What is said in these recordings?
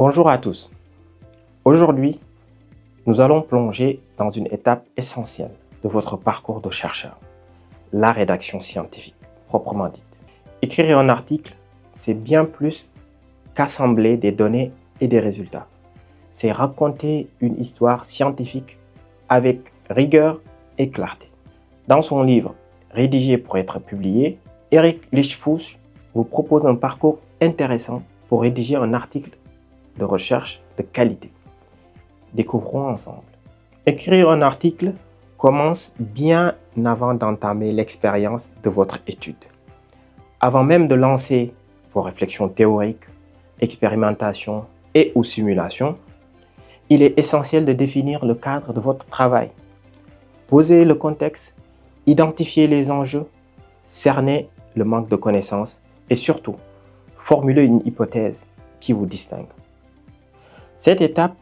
Bonjour à tous. Aujourd'hui, nous allons plonger dans une étape essentielle de votre parcours de chercheur, la rédaction scientifique, proprement dite. Écrire un article, c'est bien plus qu'assembler des données et des résultats. C'est raconter une histoire scientifique avec rigueur et clarté. Dans son livre « Rédigé pour être publié », Eric Lichtfusch vous propose un parcours intéressant pour rédiger un article de recherche de qualité. Découvrons ensemble. Écrire un article commence bien avant d'entamer l'expérience de votre étude. Avant même de lancer vos réflexions théoriques, expérimentations et ou simulations, il est essentiel de définir le cadre de votre travail. Poser le contexte, identifier les enjeux, cerner le manque de connaissances et surtout, formuler une hypothèse qui vous distingue. Cette étape,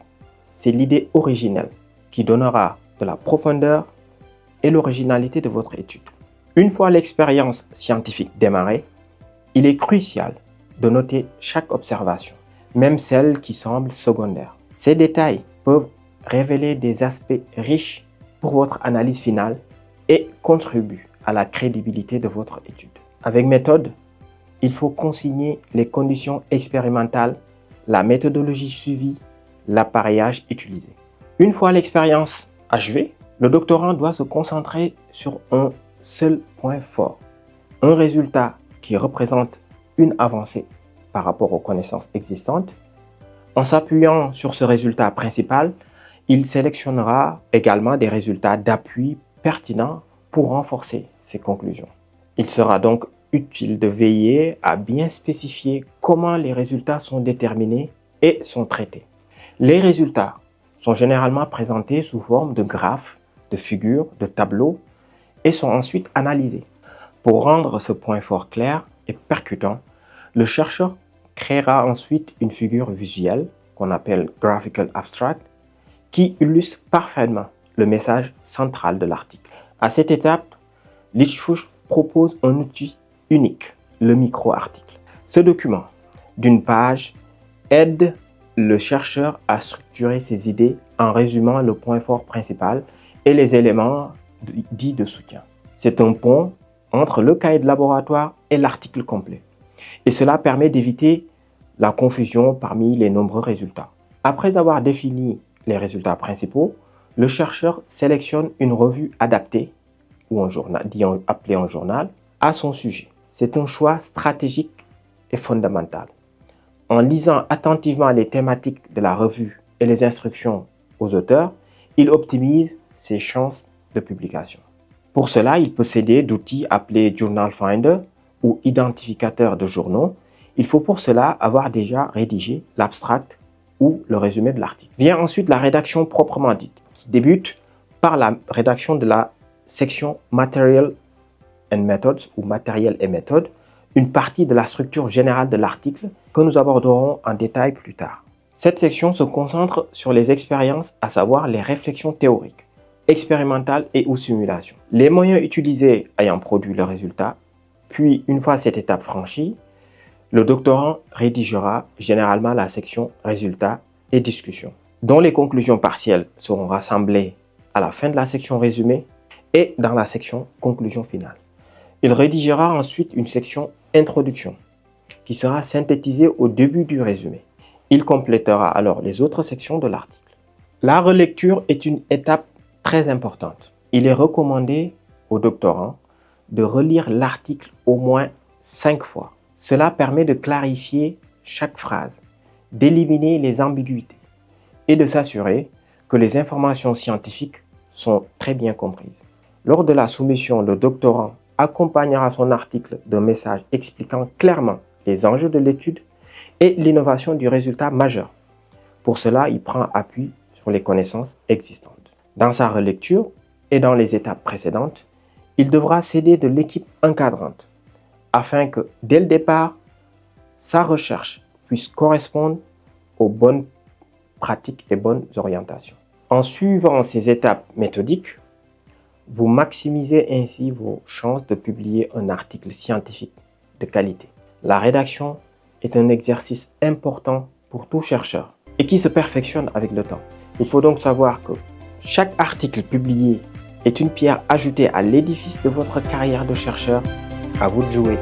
c'est l'idée originelle qui donnera de la profondeur et l'originalité de votre étude. Une fois l'expérience scientifique démarrée, il est crucial de noter chaque observation, même celles qui semblent secondaires. Ces détails peuvent révéler des aspects riches pour votre analyse finale et contribuent à la crédibilité de votre étude. Avec méthode, il faut consigner les conditions expérimentales, la méthodologie suivie, l'appareillage utilisé. Une fois l'expérience achevée, le doctorant doit se concentrer sur un seul point fort, un résultat qui représente une avancée par rapport aux connaissances existantes. En s'appuyant sur ce résultat principal, il sélectionnera également des résultats d'appui pertinents pour renforcer ses conclusions. Il sera donc utile de veiller à bien spécifier comment les résultats sont déterminés et sont traités. Les résultats sont généralement présentés sous forme de graphes, de figures, de tableaux et sont ensuite analysés. Pour rendre ce point fort clair et percutant, le chercheur créera ensuite une figure visuelle qu'on appelle Graphical Abstract qui illustre parfaitement le message central de l'article. À cette étape, Lichtfusch propose un outil unique, le micro-article. Ce document d'une page aide le chercheur à structurer ses idées en résumant le point fort principal et les éléments dits de soutien. C'est un pont entre le cahier de laboratoire et l'article complet. Et cela permet d'éviter la confusion parmi les nombreux résultats. Après avoir défini les résultats principaux, le chercheur sélectionne une revue adaptée, ou un journal, appelé un journal, à son sujet. C'est un choix stratégique et fondamental. En lisant attentivement les thématiques de la revue et les instructions aux auteurs, il optimise ses chances de publication. Pour cela, il peut s'aider d'outils appelés Journal Finder ou identificateur de journaux. Il faut pour cela avoir déjà rédigé l'abstract ou le résumé de l'article. Vient ensuite la rédaction proprement dite, qui débute par la rédaction de la section Material and Methods ou Matériel et méthodes, une partie de la structure générale de l'article que nous aborderons en détail plus tard. Cette section se concentre sur les expériences, à savoir les réflexions théoriques, expérimentales et ou simulations. Les moyens utilisés ayant produit le résultat, puis une fois cette étape franchie, le doctorant rédigera généralement la section résultats et discussions, dont les conclusions partielles seront rassemblées à la fin de la section résumé et dans la section conclusion finale. Il rédigera ensuite une section introduction qui sera synthétisée au début du résumé. Il complétera alors les autres sections de l'article. La relecture est une étape très importante. Il est recommandé aux doctorants de relire l'article au moins 5 fois. Cela permet de clarifier chaque phrase, d'éliminer les ambiguïtés et de s'assurer que les informations scientifiques sont très bien comprises. Lors de la soumission, le doctorant accompagnera son article d'un message expliquant clairement les enjeux de l'étude et l'innovation du résultat majeur. Pour cela, il prend appui sur les connaissances existantes. Dans sa relecture et dans les étapes précédentes, il devra s'aider de l'équipe encadrante afin que, dès le départ, sa recherche puisse correspondre aux bonnes pratiques et bonnes orientations. En suivant ces étapes méthodiques, vous maximisez ainsi vos chances de publier un article scientifique de qualité. La rédaction est un exercice important pour tout chercheur et qui se perfectionne avec le temps. Il faut donc savoir que chaque article publié est une pierre ajoutée à l'édifice de votre carrière de chercheur. À vous de jouer.